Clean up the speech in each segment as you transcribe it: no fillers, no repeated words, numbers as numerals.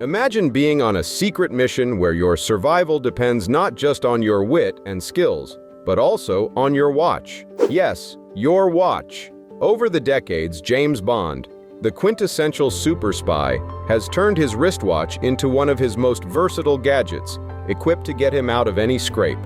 Imagine being on a secret mission where your survival depends not just on your wit and skills, but also on your watch. Yes, your watch. Over the decades, James Bond, the quintessential super spy, has turned his wristwatch into one of his most versatile gadgets, equipped to get him out of any scrape.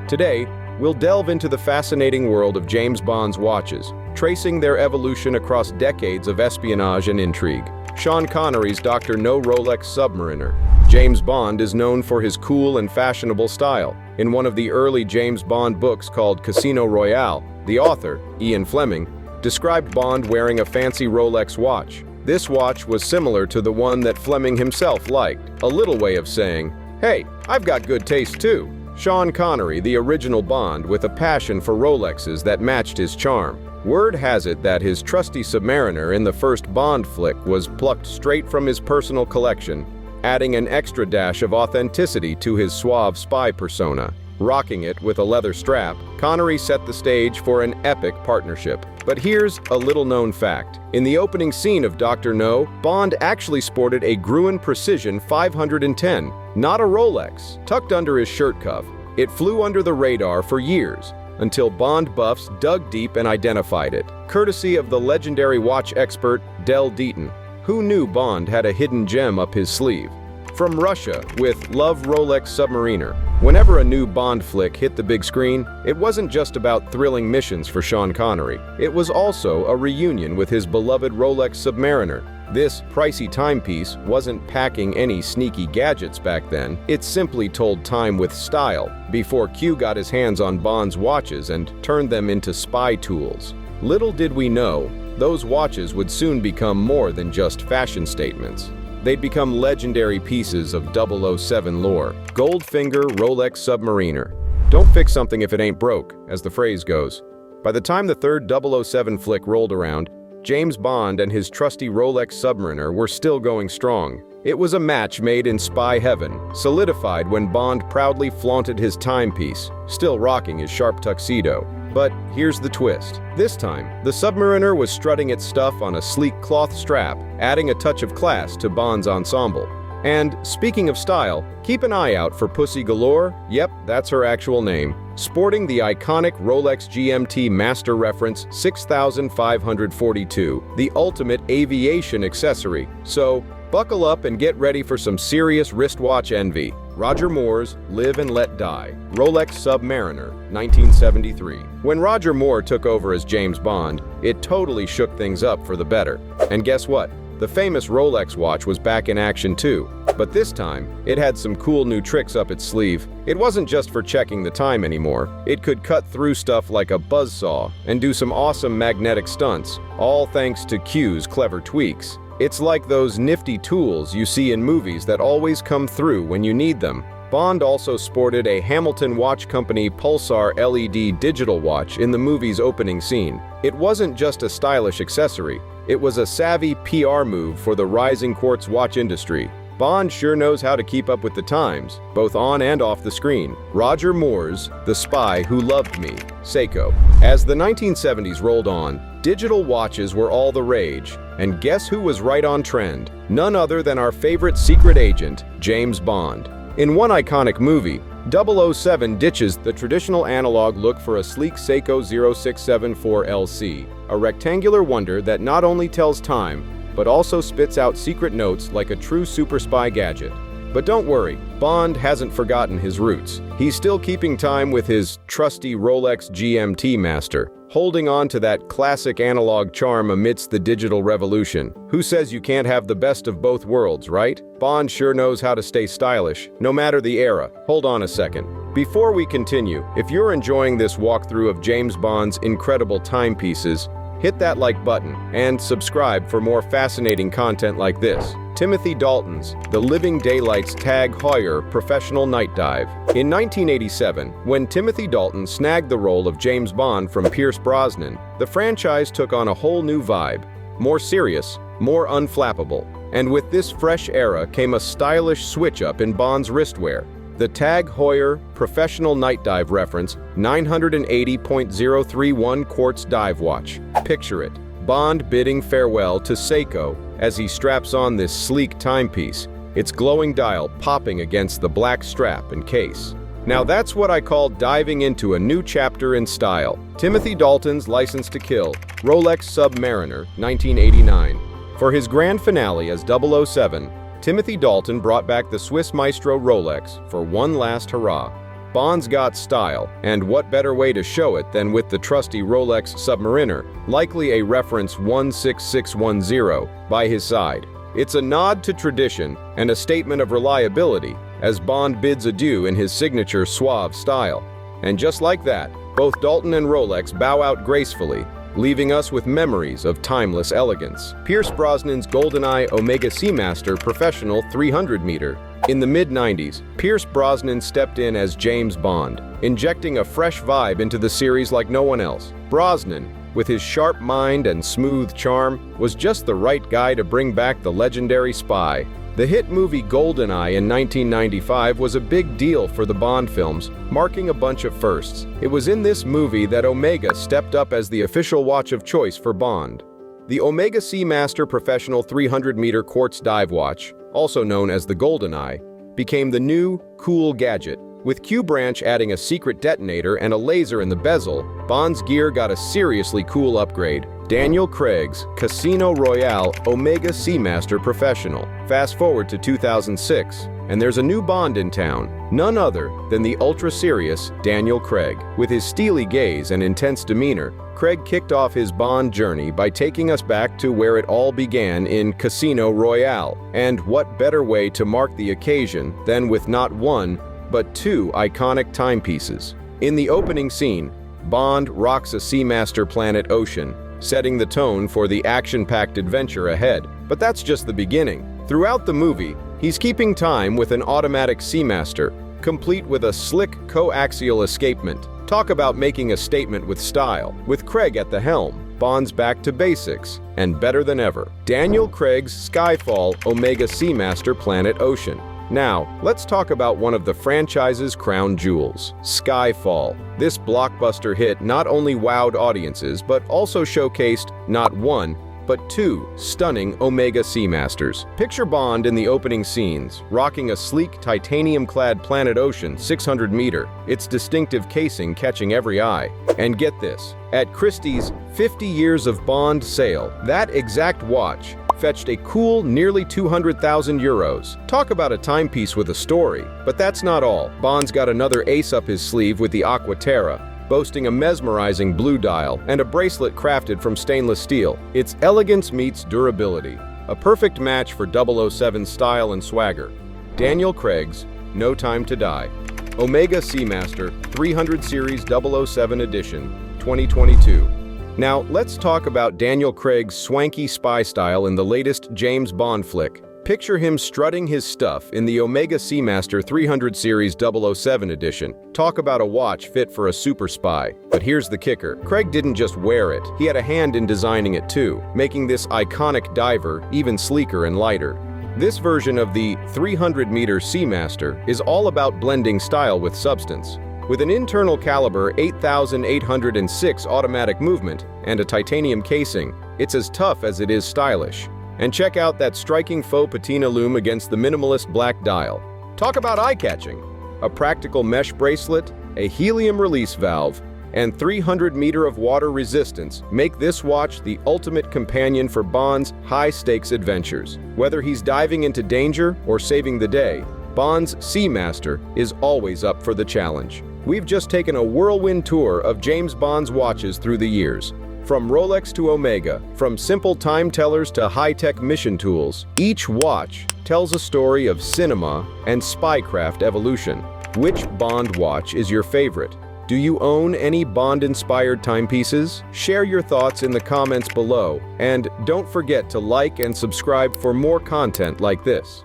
Today, we'll delve into the fascinating world of James Bond's watches, tracing their evolution across decades of espionage and intrigue. Sean Connery's Dr. No Rolex Submariner. James Bond is known for his cool and fashionable style. In one of the early James Bond books called Casino Royale, the author, Ian Fleming, described Bond wearing a fancy Rolex watch. This watch was similar to the one that Fleming himself liked, a little way of saying, "Hey, I've got good taste too." Sean Connery, the original Bond, with a passion for Rolexes that matched his charm. Word has it that his trusty Submariner in the first Bond flick was plucked straight from his personal collection, adding an extra dash of authenticity to his suave spy persona. Rocking it with a leather strap, Connery set the stage for an epic partnership. But here's a little-known fact. In the opening scene of Dr. No, Bond actually sported a Gruen Precision 510, not a Rolex, tucked under his shirt cuff. It flew under the radar for years, until Bond buffs dug deep and identified it, courtesy of the legendary watch expert Del Deaton. Who knew Bond had a hidden gem up his sleeve? From Russia, with Love Rolex Submariner. Whenever a new Bond flick hit the big screen, it wasn't just about thrilling missions for Sean Connery. It was also a reunion with his beloved Rolex Submariner. This pricey timepiece wasn't packing any sneaky gadgets back then. It simply told time with style, before Q got his hands on Bond's watches and turned them into spy tools. Little did we know, those watches would soon become more than just fashion statements. They'd become legendary pieces of 007 lore. Goldfinger Rolex Submariner. Don't fix something if it ain't broke, as the phrase goes. By the time the third 007 flick rolled around, James Bond and his trusty Rolex Submariner were still going strong. It was a match made in spy heaven, solidified when Bond proudly flaunted his timepiece, still rocking his sharp tuxedo. But here's the twist. This time, the Submariner was strutting its stuff on a sleek cloth strap, adding a touch of class to Bond's ensemble. And speaking of style, keep an eye out for Pussy Galore, yep, that's her actual name, sporting the iconic Rolex GMT Master Reference 6542, the ultimate aviation accessory. So, buckle up and get ready for some serious wristwatch envy. Roger Moore's Live and Let Die, Rolex Submariner, 1973. When Roger Moore took over as James Bond, it totally shook things up for the better. And guess what? The famous Rolex watch was back in action too, but this time, it had some cool new tricks up its sleeve. It wasn't just for checking the time anymore. It could cut through stuff like a buzzsaw and do some awesome magnetic stunts, all thanks to Q's clever tweaks. It's like those nifty tools you see in movies that always come through when you need them. Bond also sported a Hamilton Watch Company Pulsar LED digital watch in the movie's opening scene. It wasn't just a stylish accessory, it was a savvy PR move for the rising quartz watch industry. Bond sure knows how to keep up with the times, both on and off the screen. Roger Moore's The Spy Who Loved Me, Seiko. As the 1970s rolled on, digital watches were all the rage, and guess who was right on trend? None other than our favorite secret agent, James Bond. In one iconic movie, 007 ditches the traditional analog look for a sleek Seiko 0674 LC, a rectangular wonder that not only tells time, but also spits out secret notes like a true super spy gadget. But don't worry, Bond hasn't forgotten his roots. He's still keeping time with his trusty Rolex GMT Master, holding on to that classic analog charm amidst the digital revolution. Who says you can't have the best of both worlds, right? Bond sure knows how to stay stylish, no matter the era. Hold on a second. Before we continue, if you're enjoying this walkthrough of James Bond's incredible timepieces, hit that like button and subscribe for more fascinating content like this. Timothy Dalton's The Living Daylights Tag Heuer Professional Night Dive. In 1987, when Timothy Dalton snagged the role of James Bond from Pierce Brosnan, the franchise took on a whole new vibe. More serious, more unflappable. And with this fresh era came a stylish switch-up in Bond's wristwear. The Tag Heuer Professional Night Dive Reference 980.031 Quartz Dive Watch. Picture it. Bond bidding farewell to Seiko as he straps on this sleek timepiece, its glowing dial popping against the black strap and case. Now that's what I call diving into a new chapter in style. Timothy Dalton's License to Kill, Rolex Submariner, 1989. For his grand finale as 007, Timothy Dalton brought back the Swiss maestro Rolex for one last hurrah. Bond's got style, and what better way to show it than with the trusty Rolex Submariner, likely a reference 16610, by his side. It's a nod to tradition and a statement of reliability as Bond bids adieu in his signature suave style. And just like that, both Dalton and Rolex bow out gracefully, leaving us with memories of timeless elegance. Pierce Brosnan's GoldenEye Omega Seamaster Professional 300-meter. In the mid-90s, Pierce Brosnan stepped in as James Bond, injecting a fresh vibe into the series like no one else. Brosnan, with his sharp mind and smooth charm, was just the right guy to bring back the legendary spy. The hit movie GoldenEye in 1995 was a big deal for the Bond films, marking a bunch of firsts. It was in this movie that Omega stepped up as the official watch of choice for Bond. The Omega Seamaster Professional 300-meter quartz dive watch, also known as the GoldenEye, became the new, cool gadget. With Q Branch adding a secret detonator and a laser in the bezel, Bond's gear got a seriously cool upgrade. Daniel Craig's Casino Royale Omega Seamaster Professional. Fast forward to 2006, and there's a new Bond in town, none other than the ultra-serious Daniel Craig. With his steely gaze and intense demeanor, Craig kicked off his Bond journey by taking us back to where it all began in Casino Royale. And what better way to mark the occasion than with not one, but two iconic timepieces. In the opening scene, Bond rocks a Seamaster Planet Ocean, setting the tone for the action-packed adventure ahead. But that's just the beginning. Throughout the movie, he's keeping time with an automatic Seamaster, complete with a slick coaxial escapement. Talk about making a statement with style. With Craig at the helm, Bond's back to basics, and better than ever. Daniel Craig's Skyfall Omega Seamaster Planet Ocean. Now, let's talk about one of the franchise's crown jewels, Skyfall. This blockbuster hit not only wowed audiences, but also showcased not one, but two stunning Omega Seamasters. Picture Bond in the opening scenes, rocking a sleek titanium-clad Planet Ocean 600-meter, its distinctive casing catching every eye. And get this, at Christie's 50 Years of Bond sale, that exact watch fetched a cool nearly 200,000 euros. Talk about a timepiece with a story. But that's not all. Bond's got another ace up his sleeve with the Aquaterra, boasting a mesmerizing blue dial and a bracelet crafted from stainless steel. Its elegance meets durability, a perfect match for 007 style and swagger. Daniel Craig's No Time to Die. Omega Seamaster 300 Series 007 Edition, 2022. Now, let's talk about Daniel Craig's swanky spy style in the latest James Bond flick. Picture him strutting his stuff in the Omega Seamaster 300 Series 007 edition. Talk about a watch fit for a super spy. But here's the kicker. Craig didn't just wear it, he had a hand in designing it too, making this iconic diver even sleeker and lighter. This version of the 300-meter Seamaster is all about blending style with substance. With an internal caliber 8,806 automatic movement and a titanium casing, it's as tough as it is stylish. And check out that striking faux patina lume against the minimalist black dial. Talk about eye-catching. A practical mesh bracelet, a helium release valve, and 300-meter of water resistance make this watch the ultimate companion for Bond's high-stakes adventures. Whether he's diving into danger or saving the day, Bond's Seamaster is always up for the challenge. We've just taken a whirlwind tour of James Bond's watches through the years. From Rolex to Omega, from simple time tellers to high-tech mission tools, each watch tells a story of cinema and spycraft evolution. Which Bond watch is your favorite? Do you own any Bond-inspired timepieces? Share your thoughts in the comments below, and don't forget to like and subscribe for more content like this.